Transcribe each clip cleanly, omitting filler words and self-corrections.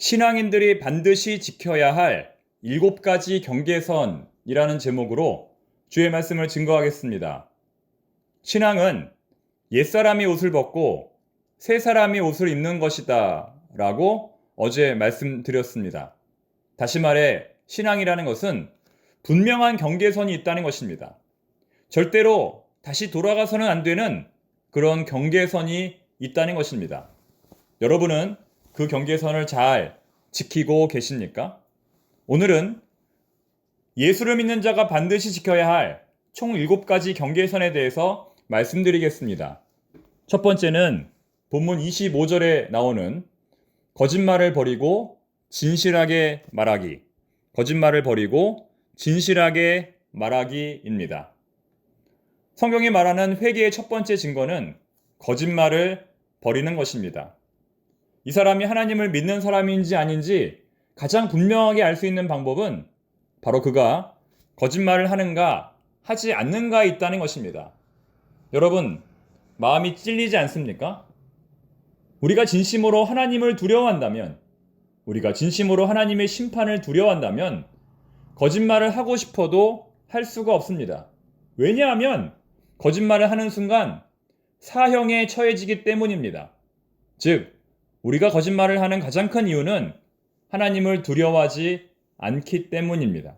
신앙인들이 반드시 지켜야 할 7가지 경계선이라는 제목으로 주의 말씀을 증거하겠습니다. 신앙은 옛사람이 옷을 벗고 새 사람이 옷을 입는 것이다 라고 어제 말씀드렸습니다. 다시 말해 신앙이라는 것은 분명한 경계선이 있다는 것입니다. 절대로 다시 돌아가서는 안 되는 그런 경계선이 있다는 것입니다. 여러분은 그 경계선을 잘 지키고 계십니까? 오늘은 예수를 믿는 자가 반드시 지켜야 할 총 7가지 경계선에 대해서 말씀드리겠습니다. 첫 번째는 본문 25절에 나오는 거짓말을 버리고 진실하게 말하기. 거짓말을 버리고 진실하게 말하기입니다. 성경이 말하는 회개의 첫 번째 증거는 거짓말을 버리는 것입니다. 이 사람이 하나님을 믿는 사람인지 아닌지 가장 분명하게 알 수 있는 방법은 바로 그가 거짓말을 하는가 하지 않는가에 있다는 것입니다. 여러분, 마음이 찔리지 않습니까? 우리가 진심으로 하나님을 두려워한다면, 우리가 진심으로 하나님의 심판을 두려워한다면 거짓말을 하고 싶어도 할 수가 없습니다. 왜냐하면 거짓말을 하는 순간 사형에 처해지기 때문입니다. 즉, 우리가 거짓말을 하는 가장 큰 이유는 하나님을 두려워하지 않기 때문입니다.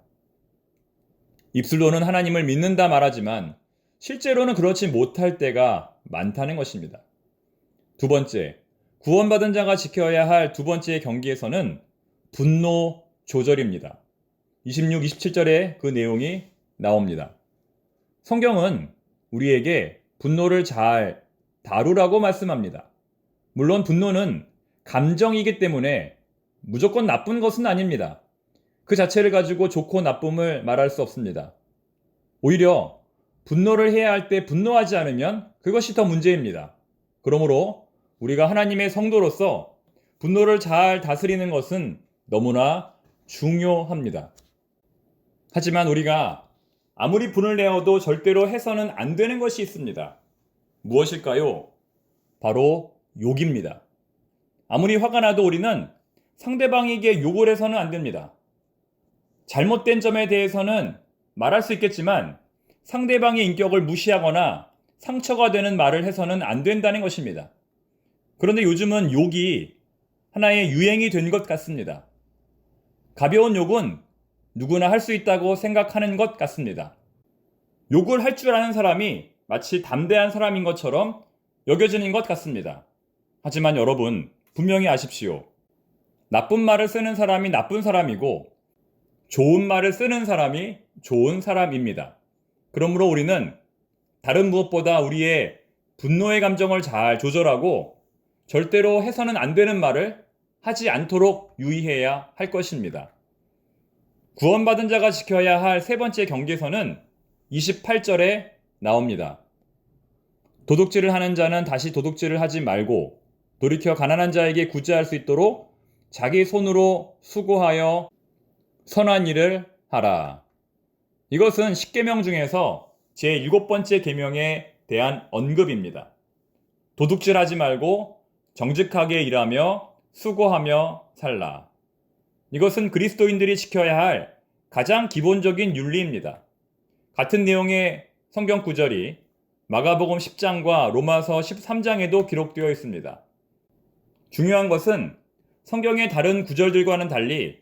입술로는 하나님을 믿는다 말하지만 실제로는 그렇지 못할 때가 많다는 것입니다. 두 번째, 구원받은 자가 지켜야 할 두 번째 경계에서는 분노 조절입니다. 26, 27절에 그 내용이 나옵니다. 성경은 우리에게 분노를 잘 다루라고 말씀합니다. 물론 분노는 감정이기 때문에 무조건 나쁜 것은 아닙니다. 그 자체를 가지고 좋고 나쁨을 말할 수 없습니다. 오히려 분노를 해야 할 때 분노하지 않으면 그것이 더 문제입니다. 그러므로 우리가 하나님의 성도로서 분노를 잘 다스리는 것은 너무나 중요합니다. 하지만 우리가 아무리 분을 내어도 절대로 해서는 안 되는 것이 있습니다. 무엇일까요? 바로 욕입니다. 아무리 화가 나도 우리는 상대방에게 욕을 해서는 안 됩니다. 잘못된 점에 대해서는 말할 수 있겠지만 상대방의 인격을 무시하거나 상처가 되는 말을 해서는 안 된다는 것입니다. 그런데 요즘은 욕이 하나의 유행이 된 것 같습니다. 가벼운 욕은 누구나 할 수 있다고 생각하는 것 같습니다. 욕을 할 줄 아는 사람이 마치 담대한 사람인 것처럼 여겨지는 것 같습니다. 하지만 여러분, 분명히 아십시오. 나쁜 말을 쓰는 사람이 나쁜 사람이고 좋은 말을 쓰는 사람이 좋은 사람입니다. 그러므로 우리는 다른 무엇보다 우리의 분노의 감정을 잘 조절하고 절대로 해서는 안 되는 말을 하지 않도록 유의해야 할 것입니다. 구원받은 자가 지켜야 할 세 번째 경계선은 28절에 나옵니다. 도둑질을 하는 자는 다시 도둑질을 하지 말고 돌이켜 가난한 자에게 구제할 수 있도록 자기 손으로 수고하여 선한 일을 하라. 이것은 10계명 중에서 제7번째 계명에 대한 언급입니다. 도둑질하지 말고 정직하게 일하며 수고하며 살라. 이것은 그리스도인들이 지켜야 할 가장 기본적인 윤리입니다. 같은 내용의 성경 구절이 마가복음 10장과 로마서 13장에도 기록되어 있습니다. 중요한 것은 성경의 다른 구절들과는 달리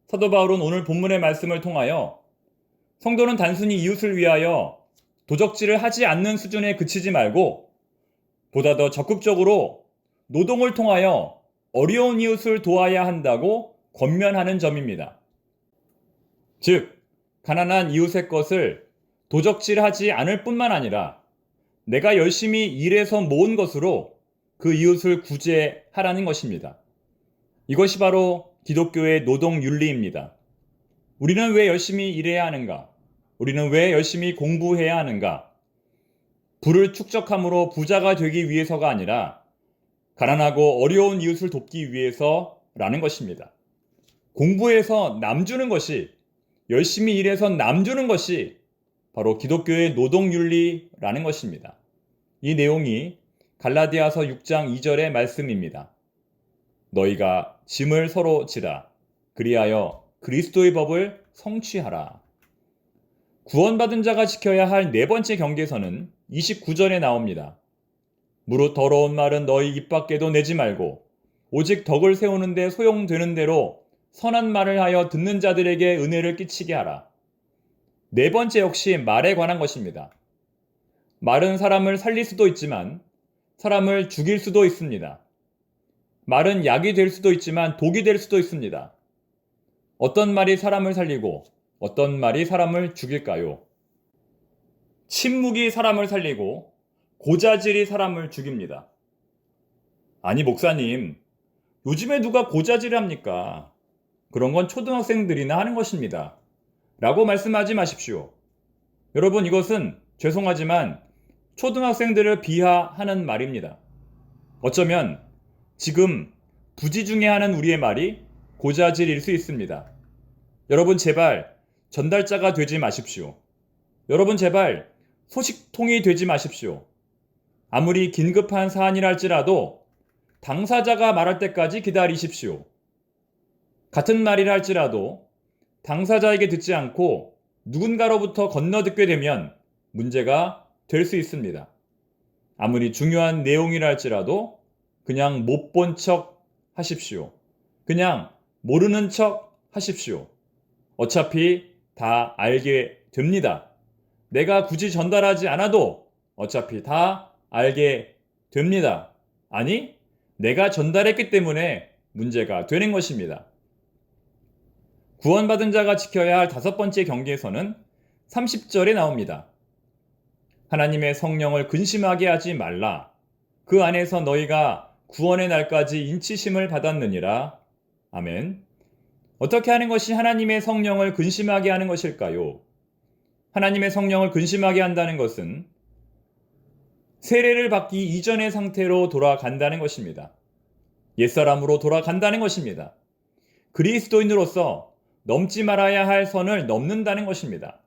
사도 바울은 오늘 본문의 말씀을 통하여 성도는 단순히 이웃을 위하여 도적질을 하지 않는 수준에 그치지 말고 보다 더 적극적으로 노동을 통하여 어려운 이웃을 도와야 한다고 권면하는 점입니다. 즉, 가난한 이웃의 것을 도적질하지 않을 뿐만 아니라 내가 열심히 일해서 모은 것으로 그 이웃을 구제하라는 것입니다. 이것이 바로 기독교의 노동 윤리입니다. 우리는 왜 열심히 일해야 하는가? 우리는 왜 열심히 공부해야 하는가? 부를 축적함으로 부자가 되기 위해서가 아니라 가난하고 어려운 이웃을 돕기 위해서라는 것입니다. 공부해서 남 주는 것이, 열심히 일해서 남 주는 것이 바로 기독교의 노동 윤리라는 것입니다. 이 내용이 갈라디아서 6장 2절의 말씀입니다. 너희가 짐을 서로 지라. 그리하여 그리스도의 법을 성취하라. 구원받은 자가 지켜야 할 네 번째 경계선은 29절에 나옵니다. 무릇 더러운 말은 너희 입 밖에도 내지 말고 오직 덕을 세우는데 소용되는 대로 선한 말을 하여 듣는 자들에게 은혜를 끼치게 하라. 네 번째 역시 말에 관한 것입니다. 말은 사람을 살릴 수도 있지만 사람을 죽일 수도 있습니다. 말은 약이 될 수도 있지만 독이 될 수도 있습니다. 어떤 말이 사람을 살리고 어떤 말이 사람을 죽일까요? 침묵이 사람을 살리고 고자질이 사람을 죽입니다. 아니 목사님, 요즘에 누가 고자질을 합니까? 그런 건 초등학생들이나 하는 것입니다. 라고 말씀하지 마십시오. 여러분, 이것은 죄송하지만 초등학생들을 비하하는 말입니다. 어쩌면 지금 부지중에 하는 우리의 말이 고자질일 수 있습니다. 여러분 제발 전달자가 되지 마십시오. 여러분 제발 소식통이 되지 마십시오. 아무리 긴급한 사안이라 할지라도 당사자가 말할 때까지 기다리십시오. 같은 말이라 할지라도 당사자에게 듣지 않고 누군가로부터 건너듣게 되면 문제가 될 수 있습니다. 아무리 중요한 내용이라 할지라도 그냥 못 본 척 하십시오. 그냥 모르는 척 하십시오. 어차피 다 알게 됩니다. 내가 굳이 전달하지 않아도 어차피 다 알게 됩니다. 아니, 내가 전달했기 때문에 문제가 되는 것입니다. 구원받은 자가 지켜야 할 다섯 번째 경계에서는 30절에 나옵니다. 하나님의 성령을 근심하게 하지 말라. 그 안에서 너희가 구원의 날까지 인치심을 받았느니라. 아멘. 어떻게 하는 것이 하나님의 성령을 근심하게 하는 것일까요? 하나님의 성령을 근심하게 한다는 것은 세례를 받기 이전의 상태로 돌아간다는 것입니다. 옛사람으로 돌아간다는 것입니다. 그리스도인으로서 넘지 말아야 할 선을 넘는다는 것입니다.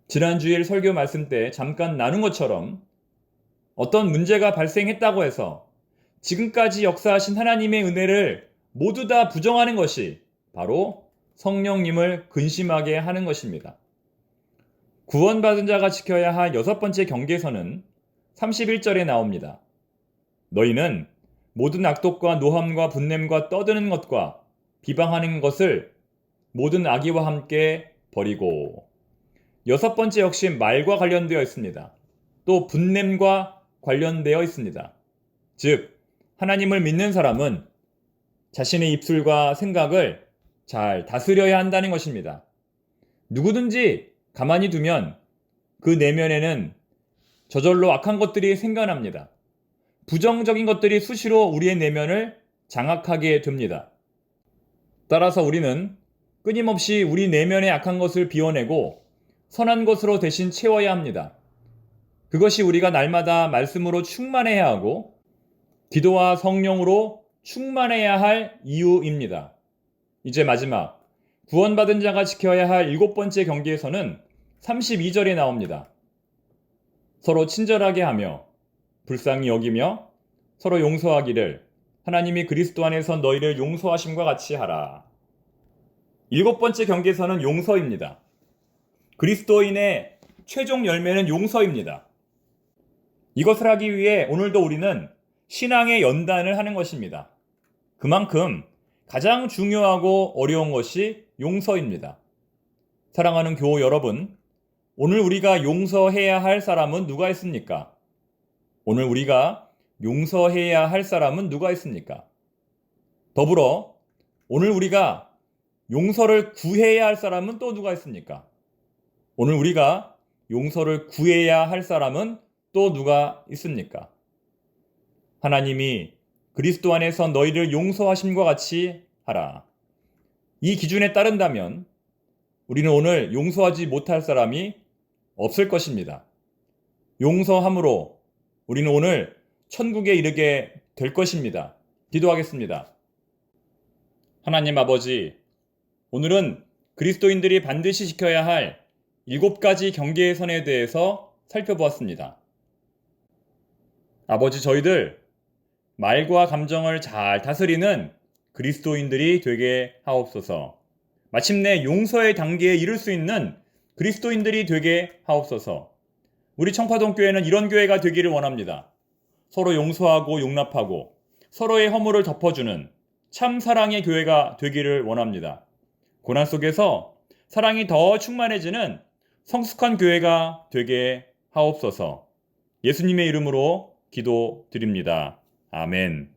지난주일 설교 말씀 때 잠깐 나눈 것처럼 어떤 문제가 발생했다고 해서 지금까지 역사하신 하나님의 은혜를 모두 다 부정하는 것이 바로 성령님을 근심하게 하는 것입니다. 구원받은 자가 지켜야 할 여섯 번째 경계선은 31절에 나옵니다. 너희는 모든 악독과 노함과 분냄과 떠드는 것과 비방하는 것을 모든 악의와 함께 버리고. 여섯 번째 역시 말과 관련되어 있습니다. 또 분냄과 관련되어 있습니다. 즉, 하나님을 믿는 사람은 자신의 입술과 생각을 잘 다스려야 한다는 것입니다. 누구든지 가만히 두면 그 내면에는 저절로 악한 것들이 생겨납니다. 부정적인 것들이 수시로 우리의 내면을 장악하게 됩니다. 따라서 우리는 끊임없이 우리 내면의 악한 것을 비워내고 선한 것으로 대신 채워야 합니다. 그것이 우리가 날마다 말씀으로 충만해야 하고 기도와 성령으로 충만해야 할 이유입니다. 이제 마지막 구원받은 자가 지켜야 할 일곱 번째 경계에서는 32절에 나옵니다. 서로 친절하게 하며 불쌍히 여기며 서로 용서하기를 하나님이 그리스도 안에서 너희를 용서하심과 같이 하라. 일곱 번째 경계에서는 용서입니다. 그리스도인의 최종 열매는 용서입니다. 이것을 하기 위해 오늘도 우리는 신앙의 연단을 하는 것입니다. 그만큼 가장 중요하고 어려운 것이 용서입니다. 사랑하는 교우 여러분, 오늘 우리가 용서해야 할 사람은 누가 있습니까? 오늘 우리가 용서해야 할 사람은 누가 있습니까? 더불어 오늘 우리가 용서를 구해야 할 사람은 또 누가 있습니까? 오늘 우리가 용서를 구해야 할 사람은 또 누가 있습니까? 하나님이 그리스도 안에서 너희를 용서하심과 같이 하라. 이 기준에 따른다면 우리는 오늘 용서하지 못할 사람이 없을 것입니다. 용서함으로 우리는 오늘 천국에 이르게 될 것입니다. 기도하겠습니다. 하나님 아버지, 오늘은 그리스도인들이 반드시 지켜야 할 7가지 경계의 선에 대해서 살펴보았습니다. 아버지, 저희들 말과 감정을 잘 다스리는 그리스도인들이 되게 하옵소서. 마침내 용서의 단계에 이를 수 있는 그리스도인들이 되게 하옵소서. 우리 청파동교회는 이런 교회가 되기를 원합니다. 서로 용서하고 용납하고 서로의 허물을 덮어주는 참 사랑의 교회가 되기를 원합니다. 고난 속에서 사랑이 더 충만해지는 성숙한 교회가 되게 하옵소서. 예수님의 이름으로 기도드립니다. 아멘.